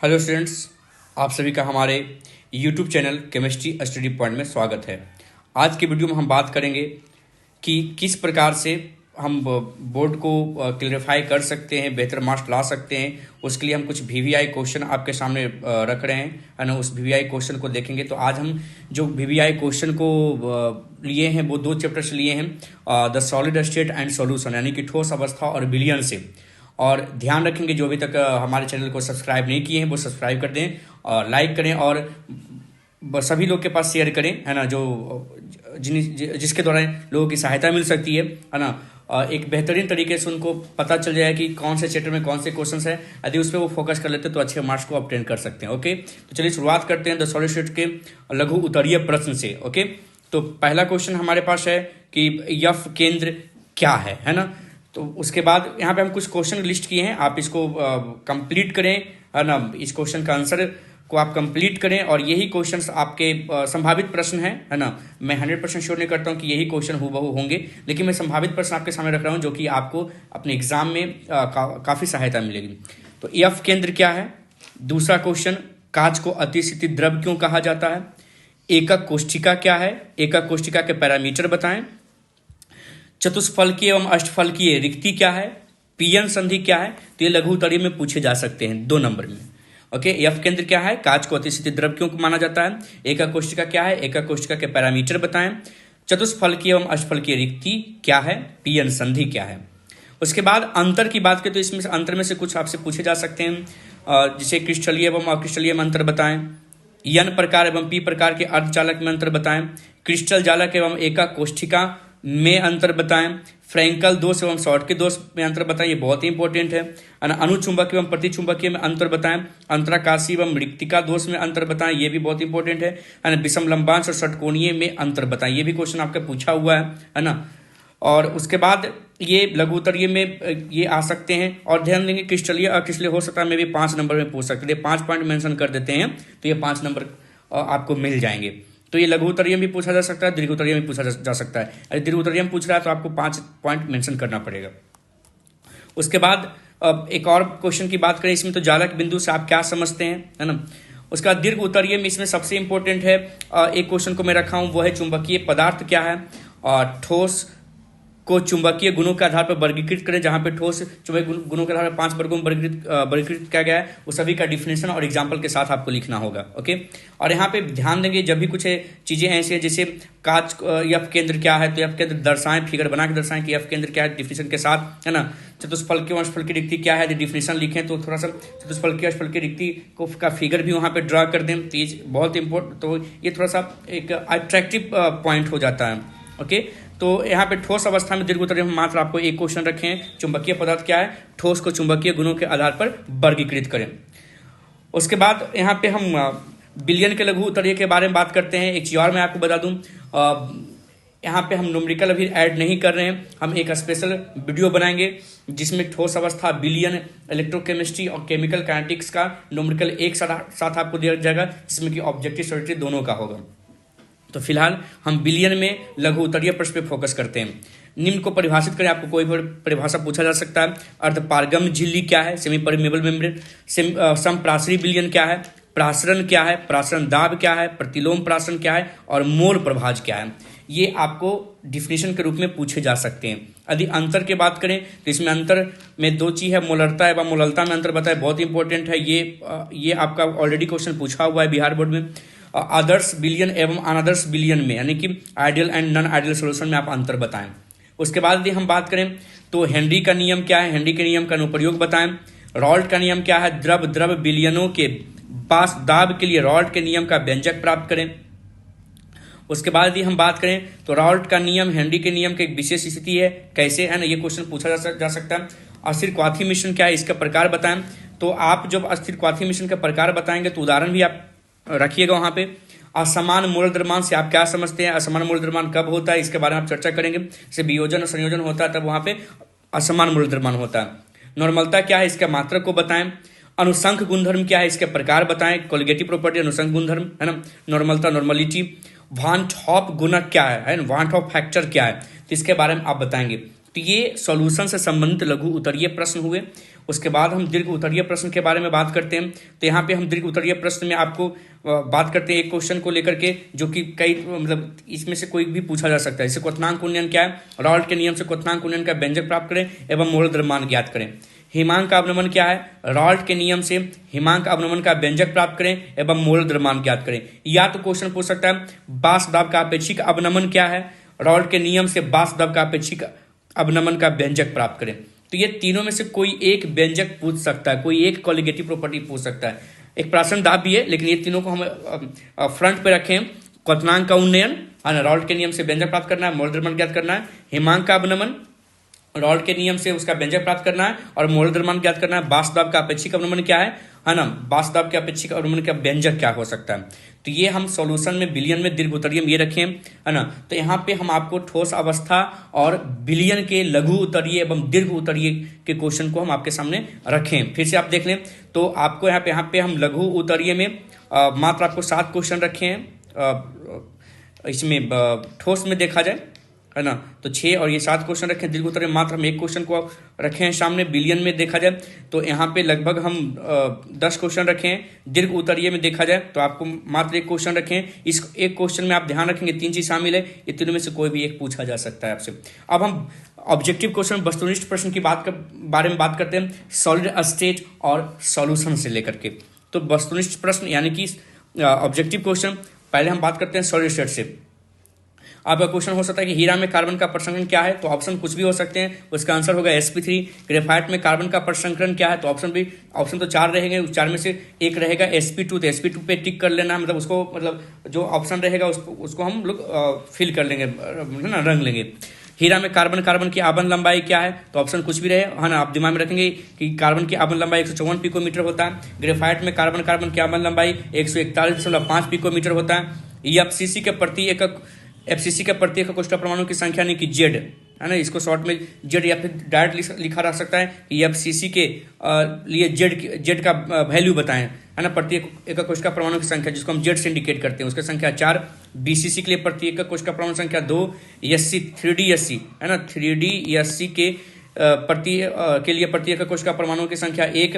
Hello students, आप सभी का हमारे YouTube channel chemistry study point में स्वागत है। आज के वीडियो में हम बात करेंगे कि किस प्रकार से हम बोर्ड को क्लियरिफाई कर सकते हैं, बेहतर मार्क्स ला सकते हैं। उसके लिए हम कुछ वीवीआई क्वेश्चन आपके सामने रख रहे हैं, है ना। उस वीवीआई क्वेश्चन को देखेंगे। तो आज हम जो वीवीआई क्वेश्चन को लिए हैं वो दो चैप्टर से लिए हैं, the solid state and solution, यानी कि ठोस अवस्था और विलयन से। और ध्यान रखेंगे जो अभी तक हमारे चैनल को सब्सक्राइब नहीं किए हैं वो सब्सक्राइब कर दें और लाइक करें और सभी लोग के पास शेयर करें, है ना, जिसके द्वारा लोगों की सहायता मिल सकती है ना। एक बेहतरीन तरीके से उनको पता चल जाए कि कौन से चैप्टर में कौन से क्वेश्चंस है। यदि उस पर वो फोकस कर लेते हैं तो अच्छे मार्क्स को ऑब्टेन कर सकते हैं। ओके, तो चलिए शुरुआत करते हैं द सॉलिड स्टेट के लघु उत्तरीय प्रश्न से। ओके, तो पहला क्वेश्चन हमारे पास है कि यफ केंद्र क्या है ना। तो उसके बाद यहाँ पे हम कुछ क्वेश्चन लिस्ट किए हैं, आप इसको कंप्लीट करें, है ना। इस क्वेश्चन का आंसर को आप कंप्लीट करें और यही क्वेश्चंस आपके संभावित प्रश्न हैं, है ना। मैं 100% श्योर नहीं करता हूँ कि यही क्वेश्चन हूबहू होंगे, लेकिन मैं संभावित प्रश्न आपके सामने रख रहा हूँ जो कि आपको अपने एग्जाम में काफ़ी सहायता मिलेगी। तो एफ केंद्र क्या है। दूसरा क्वेश्चन, कांच को अतिस्थिति द्रव क्यों कहा जाता है। एकक कोष्ठिका क्या है, एकक कोष्ठिका के पैरामीटर बताएं। चतुष्फलकीय एवं अष्टफलकीय रिक्ति क्या है, पीएन संधि क्या है। तो ये लघु उत्तरीय में पूछे जा सकते हैं 2 नंबर में। ओके, एफ केंद्र क्या है, कांच को अतिस्थिति द्रव क्यों माना जाता है, एकक कोष्ठिका क्या है, एकक कोष्ठिका के पैरामीटर बताएं। चतुष्फलकीय एवं अष्टफलकीय रिक्ति क्या है, पीएन संधि क्या है। उसके बाद अंतर की बात करें तो इसमें से अंतर में से कुछ आपसे पूछे जा सकते हैं, जिसे क्रिस्टलीय एवं अक्रिस्टलीय में अंतर बताएं। एन प्रकार एवं पी प्रकार के अर्धचालक में अंतर बताएं। क्रिस्टल जालक एवं एकक कोष्ठिका में अंतर बताएं। फ्रैंकल दोष एवं शॉर्ट के दोष में अंतर बताएं, ये बहुत ही इंपॉर्टेंट है। अनुचुंबक एवं प्रतिचुंबकीय में अंतर बताएं। अंतराकाशी एवं रिक्तिका दोष में अंतर बताएं, ये भी बहुत इंपॉर्टेंट है ना। विषम लंबांश और षटकोणीय में अंतर बताएं, ये भी क्वेश्चन आपका पूछा हुआ है ना। और उसके बाद ये लघु उत्तरीय में ये आ सकते हैं। और ध्यान देंगे क्रिस्टलीय अक्रिस्टलीय हो सकता है, मैं भी 5 नंबर में पूछ सकते हैं। 5 पॉइंट मेंशन कर देते हैं तो ये 5 नंबर आपको मिल जाएंगे। तो ये लघु उत्तरीय में भी पूछा जा सकता है, दीर्घ उत्तरीय में पूछा जा सकता है। यदि दीर्घ उत्तरीय में पूछ रहा है तो आपको 5 पॉइंट मेंशन करना पड़ेगा। उसके बाद एक और क्वेश्चन की बात करें, इसमें तो जालक बिंदु से आप क्या समझते हैं, है ना। उसका दीर्घ उत्तरीय में इसमें सबसे इंपॉर्टेंट है, एक क्वेश्चन को मैं रखा हूं, वो है चुंबकीय पदार्थ क्या है और ठोस को चुंबकीय गुणों के आधार पर वर्गीकृत करें। जहां पे ठोस चुंबकीय गुणों के आधार पर 5 वर्गों में वर्गीकृत किया गया है, वो सभी का डिफिनेशन और एग्जाम्पल के साथ आपको लिखना होगा। ओके, और यहाँ पे ध्यान देंगे जब भी कुछ चीजें ऐसी हैं जैसे कांच एफ केंद्र क्या है, तो एफ केंद्र दर्शाएं, फिगर बना के दर्शाएं कि एफ केंद्र क्या है डिफिनेशन के साथ, है ना। चतुष्फलकीय और अष्टफलकीय रिक्ति क्या है, डिफिनेशन लिखें तो थोड़ा सा चतुष्फलकीय अष्टफलकीय रिक्ति को का फिगर भी वहाँ पे ड्रा कर दें, तो बहुत इंपॉर्टेंट। तो ये थोड़ा सा एक अट्रैक्टिव पॉइंट हो जाता है। ओके, तो यहाँ पे ठोस अवस्था में दीर्घ उत्तरीय में मात्र आपको एक क्वेश्चन रखे हैं, चुंबकीय पदार्थ क्या है, ठोस को चुंबकीय गुणों के आधार पर वर्गीकृत करें। उसके बाद यहाँ पे हम विलयन के लघु उत्तरीय के बारे में बात करते हैं। एक चीज और मैं आपको बता दूं, यहाँ पे हम न्यूमेरिकल अभी ऐड नहीं कर रहे हैं, हम एक स्पेशल वीडियो बनाएंगे जिसमें ठोस अवस्था, विलयन, इलेक्ट्रोकेमिस्ट्री और केमिकल काइनेटिक्स का न्यूमेरिकल एक साथ आपको दिया जाएगा, जिसमें कि ऑब्जेक्टिव सब्जेक्टिव दोनों का होगा। तो फिलहाल हम विलयन में लघु उत्तरीय प्रश्न पे फोकस करते हैं। निम्न को परिभाषित करें, आपको कोई भी परिभाषा पूछा जा सकता है। अर्धपारगम झिल्ली क्या है, सेमी परमेबल मेम्ब्रेन। समप्रासरी विलयन क्या है, प्रासरण क्या है, प्रासरण दाब क्या है, प्रतिलोम प्रासरण क्या है और मोल प्रभाज क्या है। ये आपको डिफिनेशन के रूप में पूछे जा सकते हैं। यदि अंतर की बात करें तो इसमें अंतर में 2 चीज है, मोलरता एवं मोललता में अंतर बताए, बहुत इंपॉर्टेंट है। ये आपका ऑलरेडी क्वेश्चन पूछा हुआ है बिहार बोर्ड में। आदर्श विलयन एवं अनादर्श विलयन में, यानी कि ideal and non ideal solution में आप अंतर बताएं। उसके बाद यदि हम बात करें तो हेनरी का नियम क्या है, हेनरी के नियम का अनुप्रयोग बताएं। रॉल्ट का नियम क्या है, द्रव विलयनों के पास दाब के लिए रॉल्ट के नियम का व्यंजक प्राप्त करें। उसके बाद यदि हम बात करें तो रॉल्ट का नियम हेनरी के नियम की एक विशेष स्थिति है, कैसे, है ना, ये क्वेश्चन पूछा जा सकता है। अस्थिर क्वाथी मिश्रण क्या है, इसका प्रकार बताएं। तो आप जब अस्थिर क्वाथी मिश्रण का प्रकार बताएंगे तो उदाहरण भी आप रखिएगा वहां पे। असमान मूल द्रव्यमान से आप क्या समझते हैं, असमान मूल द्रव्यमान कब होता है, इसके बारे में आप चर्चा करेंगे। जैसे वियोजन और संयोजन होता है तब वहां पे असमान मूल द्रव्यमान होता है। नॉर्मलता क्या है, इसके मात्रक को बताएं। अनुसंख गुणधर्म क्या है, इसके प्रकार बताएं। कोलिगेटिव प्रॉपर्टी अनुसंख गुणधर्म, है ना, नॉर्मलता, नॉर्मलिटी। वान टॉप गुणक क्या है, वान टॉप फैक्टर क्या है, तो इसके बारे में आप बताएंगे। तो ये सॉल्यूशन से संबंधित लघु उत्तरीय प्रश्न हुए। उसके बाद हम दीर्घ उत्तरीय प्रश्न के बारे में बात करते हैं। तो यहाँ पे हम दीर्घ उत्तरीय प्रश्न में आपको बात करते हैं एक क्वेश्चन को लेकर के, जो कि कई मतलब इसमें से कोई भी पूछा जा सकता है। जैसे क्वथनांक उन्नयन क्या है, रॉल्ट के नियम से क्वथनांक उन्नयन का व्यंजक प्राप्त करें एवं मोल द्रव्यमान ज्ञात करें। हिमांक का अवनमन क्या है, रॉल्ट के नियम से हिमांक अवनमन का व्यंजक प्राप्त करें एवं मोल द्रव्यमान ज्ञात करें। या तो क्वेश्चन पूछ सकता है बाष्प दाब का अपेक्षिक अवनमन क्या है, रॉल्ट के नियम से बाष्प दाब का अपेक्षिक अवनमन का व्यंजक प्राप्त करें। तो ये तीनों में से कोई एक व्यंजक पूछ सकता है, कोई एक कॉलिगेटिव प्रॉपर्टी पूछ सकता है। एक प्राशन दाब भी है, लेकिन ये तीनों को हम फ्रंट पे रखें। क्वथनांक का उन्नयन, रॉल्ट के नियम से व्यंजक प्राप्त करना है, मोल द्रव्यमान ज्ञात करना है। हिमांक का अवनमन, रॉल्ट के नियम से उसका व्यंजक प्राप्त करना है और मोल द्रव्यमान ज्ञात करना है। बाष्प दाब का अपेक्षिक अवनमन क्या है ना, बाष्प दाब के अपेक्षिक अवनमन का व्यंजक क्या हो सकता है। तो ये हम सॉल्यूशन में बिलियन में दीर्घ उत्तरीय में ये रखें, है ना। तो यहाँ पे हम आपको ठोस अवस्था और बिलियन के लघु उत्तरीय एवं दीर्घ उत्तरीय के क्वेश्चन को हम आपके सामने रखें। फिर से आप देख लें तो आपको यहाँ पे हम लघु उत्तरीय में मात्र आपको 7 क्वेश्चन रखे हैं। इसमें ठोस में देखा जाए, है ना, तो 6 और ये 7 क्वेश्चन रखे हैं। दीर्घ उत्तरीय मात्र हम 1 क्वेश्चन को रखे हैं सामने। बिलियन में देखा जाए तो यहाँ पे लगभग हम 10 क्वेश्चन रखे हैं। दीर्घ उत्तरीय में देखा जाए तो आपको मात्र 1 क्वेश्चन रखे हैं। इस एक क्वेश्चन में आप ध्यान रखेंगे 3 चीज शामिल है, ये तीनों में से कोई भी एक पूछा जा सकता है आपसे। अब हम ऑब्जेक्टिव क्वेश्चन वस्तुनिष्ठ प्रश्न की बारे में बात करते हैं, सॉलिड स्टेट और सॉल्यूशन से लेकर के। तो वस्तुनिष्ठ प्रश्न यानी कि ऑब्जेक्टिव क्वेश्चन, पहले हम बात करते हैं सॉलिड स्टेट से। आपका क्वेश्चन हो सकता है कि हीरा में कार्बन का प्रसंकरण क्या है, तो ऑप्शन कुछ भी हो सकते हैं, उसका आंसर होगा sp3। ग्रेफाइट में कार्बन का प्रसंकरण क्या है, तो ऑप्शन तो 4 रहेंगे, उस 4 में से एक रहेगा sp2। तो sp2 पे टिक कर लेना है, मतलब उसको मतलब जो ऑप्शन रहेगा उसको हम लोग फिल कर लेंगे, है ना, रंग लेंगे। हीरा में कार्बन की आबंध लंबाई क्या है, तो ऑप्शन कुछ भी रहे, है ना, आप दिमाग में रखेंगे कि कार्बन की आबंध लंबाई 154 पिकोमीटर होता है। ग्रेफाइट में कार्बन की आबंध लंबाई 141.5 पिकोमीटर होता है। एफसीसी के प्रति एकक कोष्ठक परमाणु की संख्या नहीं कि जेड, है ना, इसको शॉर्ट में जेड या फिर डायरेक्ट लिखा रह सकता है। एफसीसी के लिए जेड का वैल्यू बताएं, है ना, प्रति एकक कोशिका परमाणु की संख्या जिसको हम जेड से इंडिकेट करते हैं, उसकी संख्या 4। बीसीसी के लिए प्रति एकक कोशिका परमाणु संख्या 2। एससी 3D एससी, है ना, 3D एससी के लिए प्रति एकक कोशिका परमाणु की संख्या 1।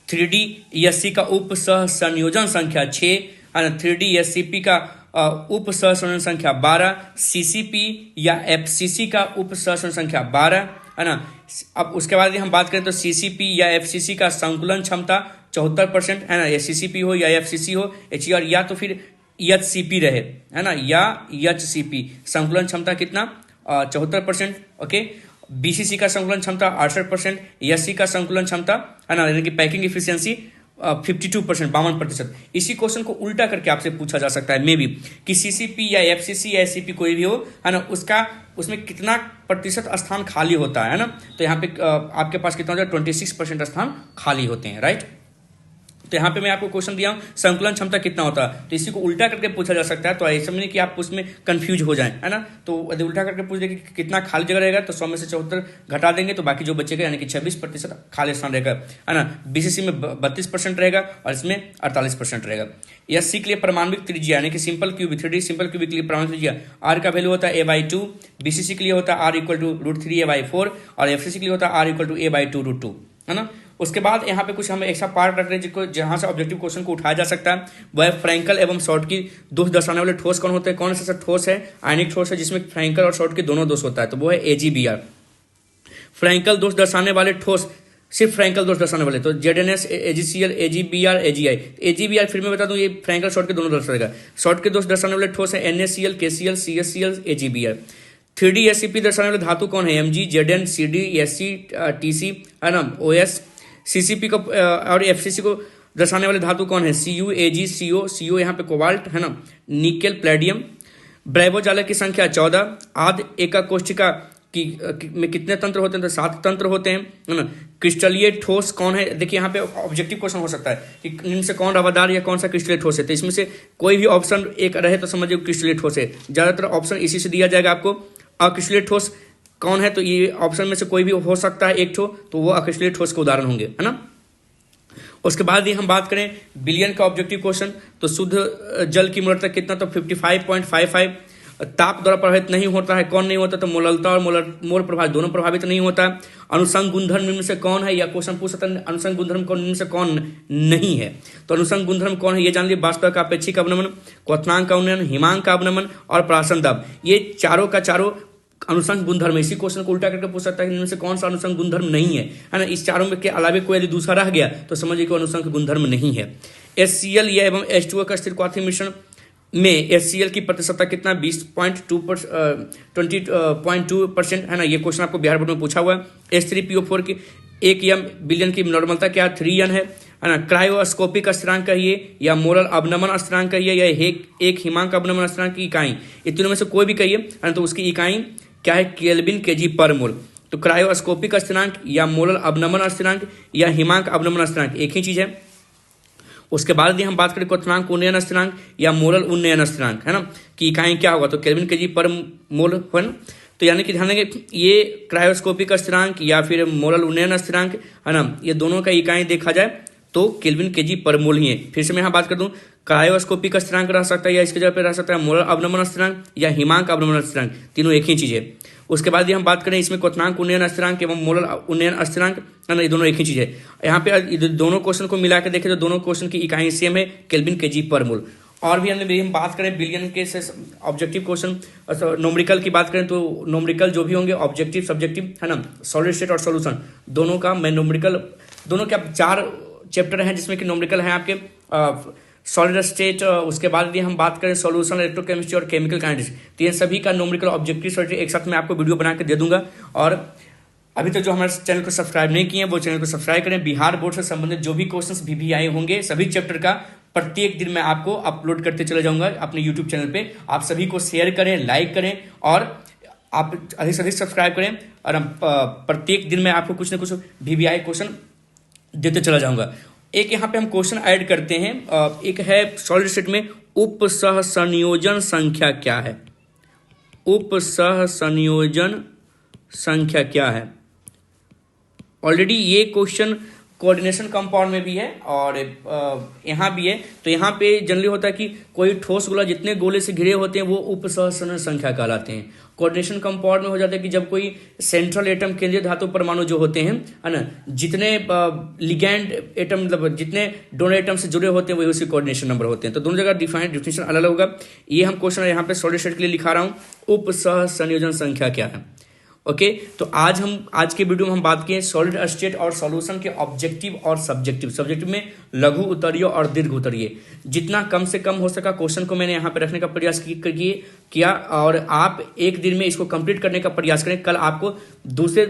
3D एससी का उप सह संयोजन संख्या 6, है ना। 3D एससीपी का उप सहसंयोजन संख्या 12। सीसीपी या एफसीसी का उप सहसंयोजन संख्या 12, है ना। अब उसके बाद हम बात करें तो सीसीपी या एफसीसी का संकुलन क्षमता 74%, है ना। या सीसीपी हो या एफसीसी हो, एचईआर या तो फिर एचसीपी रहे, है ना, या एचसीपी। संकुलन क्षमता कितना, 74%। ओके। बीसीसी का संकुलन क्षमता 68%। एससी का संकुलन क्षमता, है ना, यानी कि पैकिंग इफिशियंसी 52%, 52%। इसी क्वेश्चन को उल्टा करके आपसे पूछा जा सकता है मे बी कि सीसीपी या एफसीसी या एससीपी कोई भी हो, है ना, उसमें कितना प्रतिशत स्थान खाली होता है ना। तो यहाँ पे आपके पास कितना होता है, 26% स्थान खाली होते हैं, राइट। तो यहाँ पे मैं आपको क्वेश्चन दिया हूँ संकुलन क्षमता कितना होता है, तो इसी को उल्टा करके पूछा जा सकता है। तो ऐसा नहीं कि आप उसमें कंफ्यूज हो जाएं, है ना। तो यदि उल्टा करके पूछ दे कि कितना खाली जगह रहेगा, तो 100 में से 74 घटा देंगे, तो बाकी जो बचेगा यानी कि 26% खाली स्थान रहेगा, है ना। बीसीसी में 32% रहेगा और इसमें 48% रहेगा। एससी के लिए परमाणविक त्रिज्या यानी कि simple cubic 3D simple cubic के लिए परमाणु त्रिज्या आर का वैल्यू होता है a/2। बीसीसी के लिए होता है r = √3a/4 और एफसीसी के लिए होता है r = a/2 है ना। उसके बाद यहाँ पे कुछ हम एक्स्ट्रा पार्ट रख रहे हैं जिसको जहाँ से ऑब्जेक्टिव क्वेश्चन को उठाया जा सकता है, वह फ्रैंकल एवं शॉर्ट की दोष दर्शाने वाले ठोस कौन होते हैं। कौन सा ठोस है, आयनिक ठोस है जिसमें फ्रैंकल और शॉर्ट के दोनों दोष होता है, तो वो है AgBr। फ्रैंकल दोष दर्शाने वाले ठोस, सिर्फ फ्रैंकल दोष दर्शाने वाले, तो ZnS AgCl AgBr AgI। AgBr फिर मैं बता दूं ये फ्रैंकल शॉर्ट के दोनों दर्शाएगा। शॉर्ट के दोष दर्शाने वाले ठोस है NaCl KCl CSCl AgBr। 3D SCP दर्शाने वाले धातु कौन है, Mg Zn Cd Sc Tc, है ना, OS। सीसीपी को और एफसीसी को दर्शाने वाले धातु कौन है, Cu Ag CO यहाँ पे कोबाल्ट, है ना, निकेल प्लेडियम। ब्रेवो जालक की संख्या 14। आध एकक कोशिका में कितने तंत्र होते हैं, तो 7 तंत्र होते हैं, है ना। क्रिस्टलीय ठोस कौन है, देखिए यहाँ पे ऑब्जेक्टिव क्वेश्चन हो सकता है कि इनसे कौन रवादार या कौन सा क्रिस्टलीय ठोस है, तो इसमें से कोई भी ऑप्शन एक रहे तो समझिए क्रिस्टलीय ठोस है। ज्यादातर ऑप्शन इसी से दिया जाएगा आपको। अक्रिस्टलीय ठोस कौन है, तो ये ऑप्शन में से कोई भी हो सकता है एक ठो, तो वो अक्रिस्टलीय ठोस के उदाहरण होंगे, है ना। उसके बाद ही हम बात करें बिलियन का ऑब्जेक्टिव क्वेश्चन, तो शुद्ध जल की मोलरता कितना, तो 55.55। ताप द्वारा प्रभावित नहीं होता है, कौन नहीं होता? तो मोललता और मोल प्रभावित दोनों प्रभावित नहीं होता। अनुषंग गुणधर्म निम्न से कौन है, या क्वेश्चन पूछ सकता है अनुषंग गुणधर्म कौन निम्न से कौन नहीं है। तो अनुषंग गुणधर्म कौन है ये जान लीजिए, वाष्प का अपेक्षिक अवनमन, क्वथनांक का उन्नयन, हिमांक का अवनमन और प्राशन दाब, ये चारों का चारों अनुषंग गुणधर्म। इसी क्वेश्चन को उल्टा करके पूछ सकता है कि इनमें से कौन सा अनुषंग गुणधर्म नहीं है ना। इस चारों में के अलावे कोई यदि दूसरा रह गया तो समझिए कि अनुषंग गुणधर्म नहीं है। HCl या एवं H2O का स्थिर क्वाथी मिश्रण में HCl की प्रतिशतता कितना, 20.2% है ना। ये क्वेश्चन आपको बिहार बोर्ड में पूछा हुआ है। H3PO4 की 1 m बिलियन की नॉर्मलता क्या 3n है ना। क्रायोस्कोपिक स्थिरांक कहिए, या मोलर अवनमन स्थिरांक कहिए, या एक हिमांक अवनमन स्थिरांक की इकाई, ये तीनों में से कोई भी कहिए है ना। तो उसकी इकाई क्या है, केल्विन केजी पर मोल। तो क्रायोस्कोपिक स्थिरांक या मोलर अवनमन स्थिरांक या हिमांक अवनमन स्थिरांक एक ही चीज है। उसके बाद यदि हम बात करें क्वथनांक उन्नयन स्थिरांक या मोलर उन्नयन स्थिरांक है ना, कि इकाई क्या होगा, तो केल्विन केजी पर मोल है ना। तो यानी कि ध्यान देंगे ये क्रायोस्कोपिक स्थिरांक या फिर मोलर उन्नयन स्थिरांक है ना, ये दोनों का इकाई देखा जाए तो केल्विन केजी पर मोल ही है। फिर से मैं यहाँ बात कर दूं, क्रायोस्कोपिक स्थिरांक रह सकता है या इसके जगह पे रह सकता है मोलर अवनमन स्थिरांक या हिमांक अवनमन स्थिरांक, तीनों एक ही चीज है। उसके बाद ये हम बात करें इसमें क्वथनांक उन्नयन स्थिरांक एवं मोलर उन्नयन स्थिरांक है ना, ये दोनों एक ही चीज है। यहाँ पे दोनों क्वेश्चन को मिला के देखें तो दोनों क्वेश्चन की इकाई सेम है, केल्विन केजी पर मोल। और भी हम बात करें बिलियन के ऑब्जेक्टिव क्वेश्चन, नोमरिकल की बात करें तो नोमरिकल जो भी होंगे ऑब्जेक्टिव सब्जेक्टिव है ना, सॉलिड स्टेट और सॉल्यूशन दोनों का मैं नोमरिकल दोनों के 4 चैप्टर हैं जिसमें कि नोमरिकल है आपके सॉलिड स्टेट। उसके बाद यदि हम बात करें सॉल्यूशन, इलेक्ट्रोकेमिस्ट्री और केमिकल काइनेटिक्स, तो ये सभी का नोमरिकल ऑब्जेक्टिव सॉलिड एक साथ मैं आपको वीडियो बना के दे दूंगा। और अभी तक जो हमारे चैनल को सब्सक्राइब नहीं किए हैं वो चैनल को सब्सक्राइब करें। बिहार बोर्ड से संबंधित जो भी क्वेश्चंस भी आए होंगे सभी चैप्टर का प्रत्येक दिन मैं आपको अपलोड करते चले जाऊंगा अपने यूट्यूब चैनल पे। आप सभी को शेयर करें, लाइक करें और आप अधिक से अधिक सब्सक्राइब करें। और प्रत्येक दिन मैं आपको कुछ ना कुछ VVI क्वेश्चन देते चला जाऊंगा। एक यहाँ पे हम क्वेश्चन ऐड करते हैं, एक है सॉलिड स्टेट में उपसह संयोजन संख्या क्या है। उपसह संयोजन संख्या क्या है। ऑलरेडी ये क्वेश्चन कोऑर्डिनेशन कंपाउंड में भी है और यहाँ भी है। तो यहाँ पे जनरली होता है कि कोई ठोस गोला जितने गोले से घिरे होते हैं वो उपसहसरण संख्या कहलाते हैं। कोऑर्डिनेशन कंपाउंड में हो जाता है कि जब कोई सेंट्रल एटम केंद्रीय धातु परमाणु जो होते हैं है ना, जितने लिगैंड एटम मतलब जितने डोनर एटम से जुड़े होते हैं वही उसके कोऑर्डिनेशन नंबर होते हैं। तो दोनों जगह डिफिनेशन अलग होगा। ये हम क्वेश्चन यहाँ पे सॉलिड स्टेट के लिए लिखा रहा हूँ, उपसह संयोजन संख्या क्या है। ओके तो आज के वीडियो में हम बात किए सॉलिड स्टेट और सॉल्यूशन के ऑब्जेक्टिव और सब्जेक्टिव में लघु उत्तरीय और दीर्घ उत्तरीय। जितना कम से कम हो सका क्वेश्चन को मैंने यहाँ पे रखने का प्रयास किया और आप एक दिन में इसको कंप्लीट करने का प्रयास करें। कल आपको दूसरे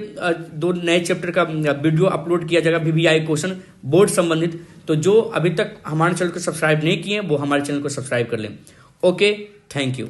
2 नए चैप्टर का वीडियो अपलोड किया जाएगा VVI क्वेश्चन बोर्ड संबंधित। तो जो अभी तक हमारे चैनल को सब्सक्राइब नहीं किए वो हमारे चैनल को सब्सक्राइब कर लें। Okay, thank you.